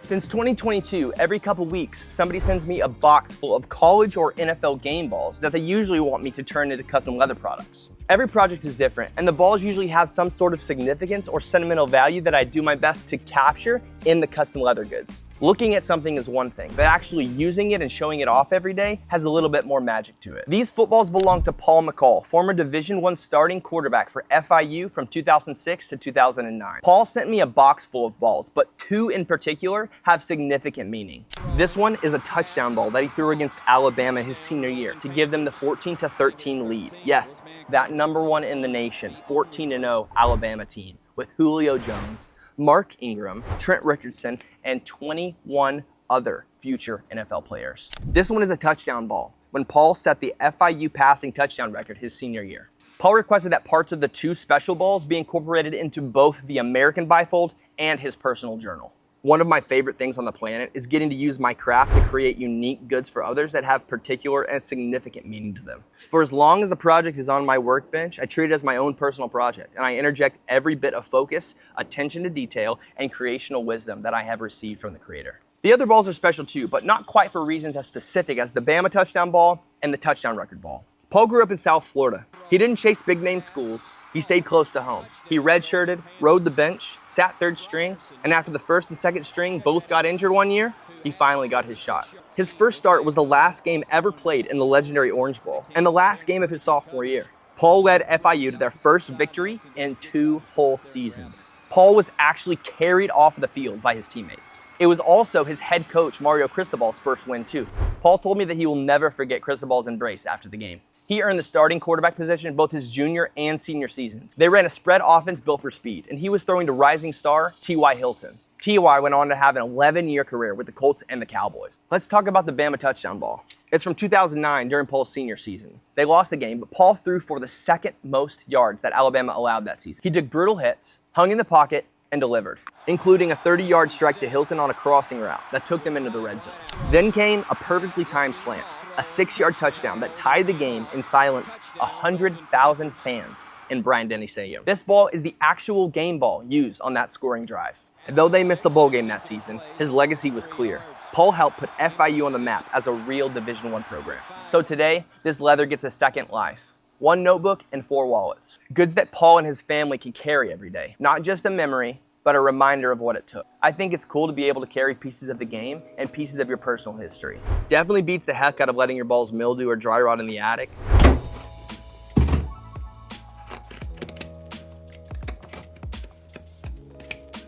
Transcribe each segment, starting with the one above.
Since 2022, every couple weeks, somebody sends me a box full of college or NFL game balls that they usually want me to turn into custom leather products. Every project is different, and the balls usually have some sort of significance or sentimental value that I do my best to capture in the custom leather goods. Looking at something is one thing, but actually using it and showing it off every day has a little bit more magic to it. These footballs belong to Paul McCall, former Division I starting quarterback for FIU from 2006 to 2009. Paul sent me a box full of balls, but two in particular have significant meaning. This one is a touchdown ball that he threw against Alabama his senior year to give them the 14-13 lead. Yes, that #1 in the nation, 14-0 Alabama team with Julio Jones, Mark Ingram, Trent Richardson, and 21 other future NFL players. This one is a touchdown ball when Paul set the FIU passing touchdown record his senior year. Paul requested that parts of the two special balls be incorporated into both the American bifold and his personal journal. One of my favorite things on the planet is getting to use my craft to create unique goods for others that have particular and significant meaning to them. For as long as the project is on my workbench, I treat it as my own personal project, and I interject every bit of focus, attention to detail, and creational wisdom that I have received from the creator. The other balls are special too, but not quite for reasons as specific as the Bama touchdown ball and the touchdown record ball. Paul grew up in South Florida. He didn't chase big name schools. He stayed close to home. He redshirted, rode the bench, sat third string, and after the first and second string both got injured one year, he finally got his shot. His first start was the last game ever played in the legendary Orange Bowl, and the last game of his sophomore year. Paul led FIU to their first victory in 2 whole seasons. Paul was actually carried off the field by his teammates. It was also his head coach, Mario Cristobal's first win too. Paul told me that he will never forget Cristobal's embrace after the game. He earned the starting quarterback position in both his junior and senior seasons. They ran a spread offense built for speed, and he was throwing to rising star T.Y. Hilton. T.Y. went on to have an 11-year career with the Colts and the Cowboys. Let's talk about the Bama touchdown ball. It's from 2009 during Paul's senior season. They lost the game, but Paul threw for the second most yards that Alabama allowed that season. He took brutal hits, hung in the pocket, and delivered, including a 30-yard strike to Hilton on a crossing route that took them into the red zone. Then came a perfectly timed slant, a 6-yard touchdown that tied the game and silenced 100,000 fans in Bryant-Denny Stadium. This ball is the actual game ball used on that scoring drive. And though they missed the bowl game that season, his legacy was clear. Paul helped put FIU on the map as a real Division I program. So today, this leather gets a second life. 1 notebook and 4 wallets. Goods that Paul and his family can carry every day. Not just a memory, but a reminder of what it took. I think it's cool to be able to carry pieces of the game and pieces of your personal history. Definitely beats the heck out of letting your balls mildew or dry rot in the attic.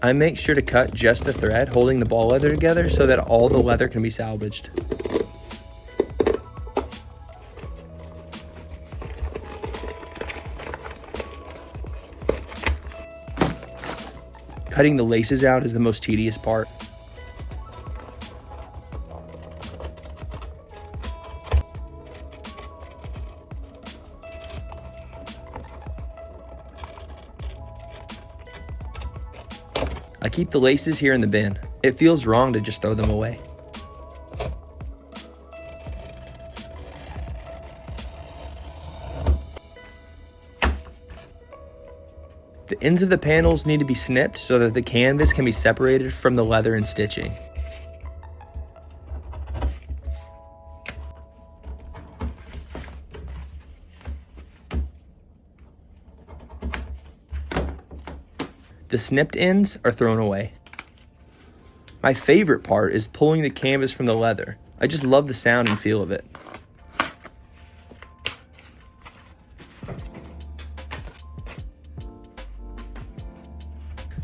I make sure to cut just the thread holding the ball leather together so that all the leather can be salvaged. Cutting the laces out is the most tedious part. I keep the laces here in the bin. It feels wrong to just throw them away. The ends of the panels need to be snipped so that the canvas can be separated from the leather and stitching. The snipped ends are thrown away. My favorite part is pulling the canvas from the leather. I just love the sound and feel of it.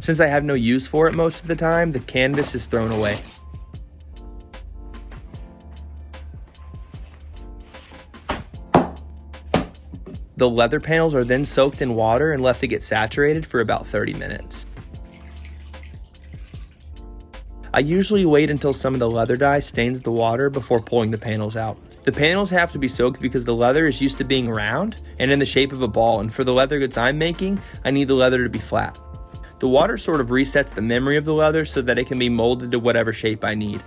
Since I have no use for it most of the time, the canvas is thrown away. The leather panels are then soaked in water and left to get saturated for about 30 minutes. I usually wait until some of the leather dye stains the water before pulling the panels out. The panels have to be soaked because the leather is used to being round and in the shape of a ball, and for the leather goods I'm making, I need the leather to be flat. The water sort of resets the memory of the leather so that it can be molded to whatever shape I need.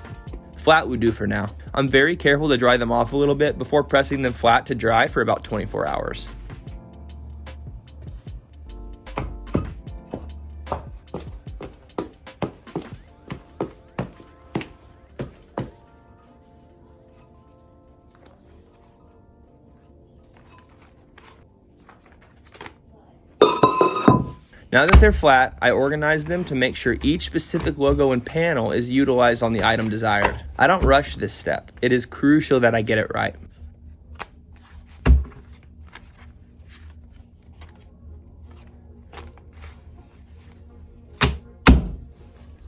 Flat would do for now. I'm very careful to dry them off a little bit before pressing them flat to dry for about 24 hours. Now that they're flat, I organize them to make sure each specific logo and panel is utilized on the item desired. I don't rush this step. It is crucial that I get it right.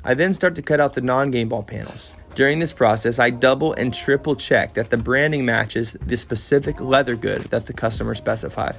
I then start to cut out the non-game ball panels. During this process, I double and triple check that the branding matches the specific leather good that the customer specified.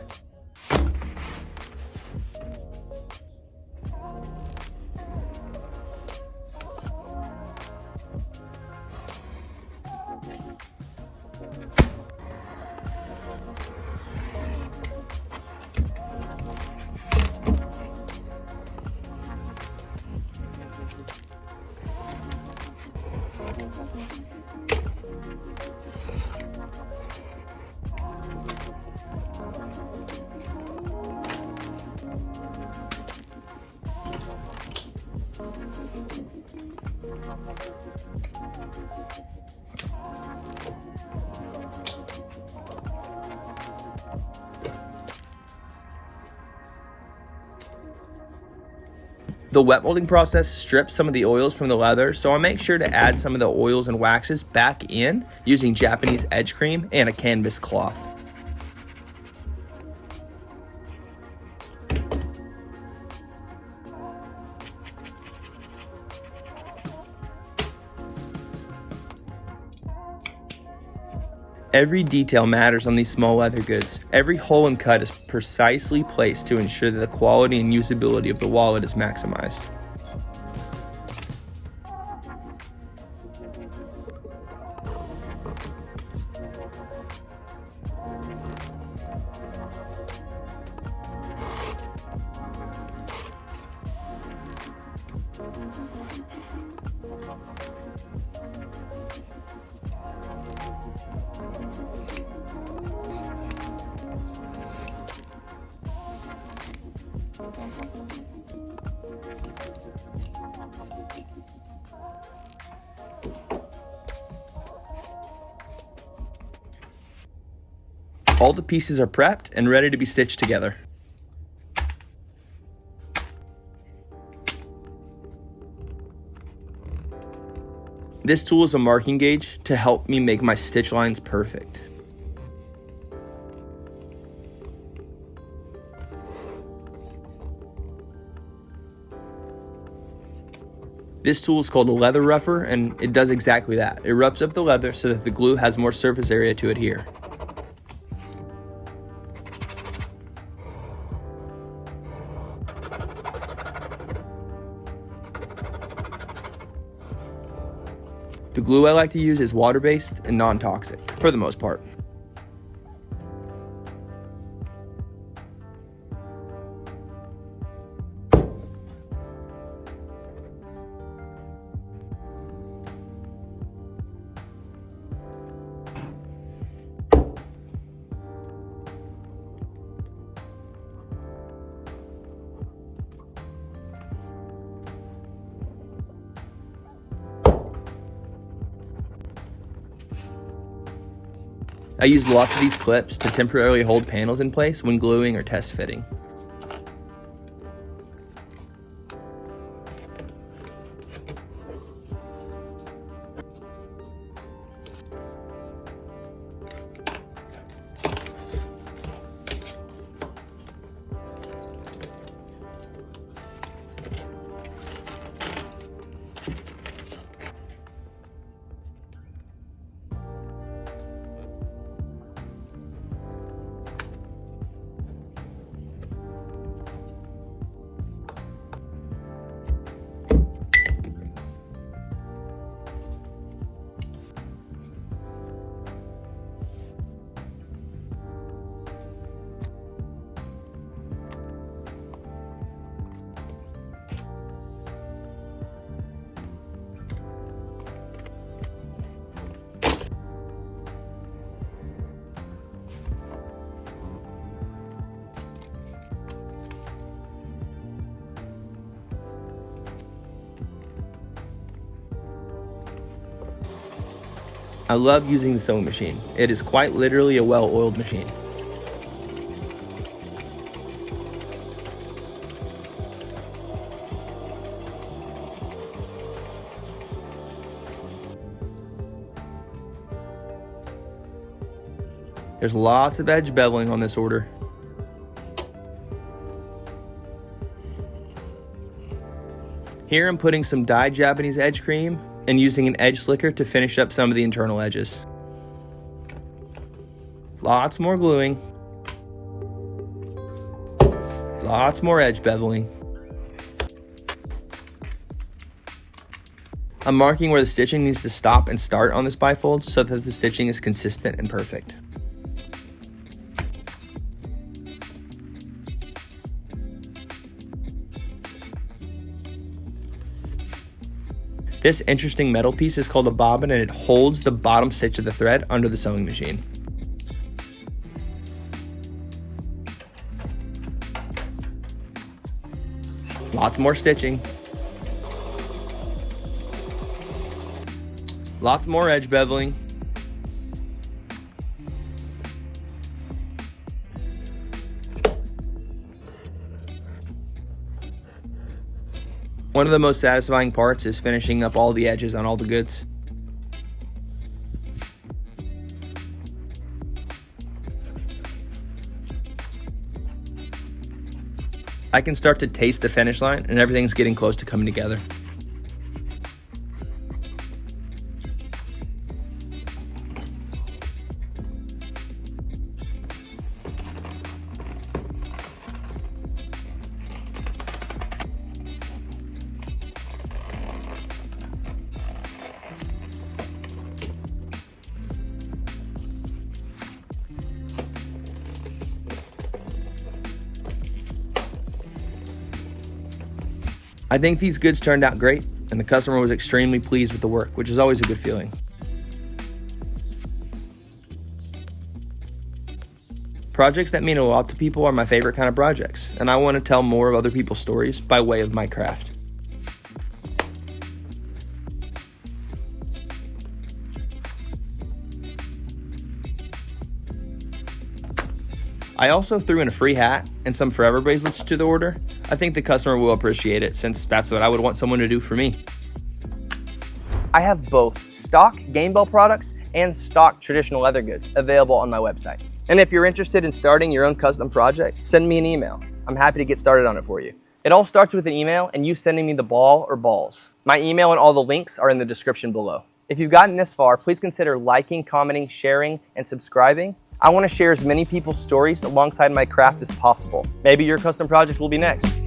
The wet molding process strips some of the oils from the leather, so I make sure to add some of the oils and waxes back in using Japanese edge cream and a canvas cloth. Every detail matters on these small leather goods. Every hole and cut is precisely placed to ensure that the quality and usability of the wallet is maximized. All the pieces are prepped and ready to be stitched together. This tool is a marking gauge to help me make my stitch lines perfect. This tool is called a leather rougher, and it does exactly that. It roughs up the leather so that the glue has more surface area to adhere. The glue I like to use is water-based and non-toxic, for the most part. I use lots of these clips to temporarily hold panels in place when gluing or test fitting. I love using the sewing machine. It is quite literally a well-oiled machine. There's lots of edge beveling on this order. Here I'm putting some dyed Japanese edge cream and using an edge slicker to finish up some of the internal edges. Lots more gluing. Lots more edge beveling. I'm marking where the stitching needs to stop and start on this bifold so that the stitching is consistent and perfect. This interesting metal piece is called a bobbin, and it holds the bottom stitch of the thread under the sewing machine. Lots more stitching. Lots more edge beveling. One of the most satisfying parts is finishing up all the edges on all the goods. I can start to taste the finish line, and everything's getting close to coming together. I think these goods turned out great, and the customer was extremely pleased with the work, which is always a good feeling. Projects that mean a lot to people are my favorite kind of projects, and I want to tell more of other people's stories by way of my craft. I also threw in a free hat and some forever bracelets to the order. I think the customer will appreciate it, since that's what I would want someone to do for me. I have both stock game ball products and stock traditional leather goods available on my website. And if you're interested in starting your own custom project, send me an email. I'm happy to get started on it for you. It all starts with an email and you sending me the ball or balls. My email and all the links are in the description below. If you've gotten this far, please consider liking, commenting, sharing, and subscribing. I want to share as many people's stories alongside my craft as possible. Maybe your custom project will be next.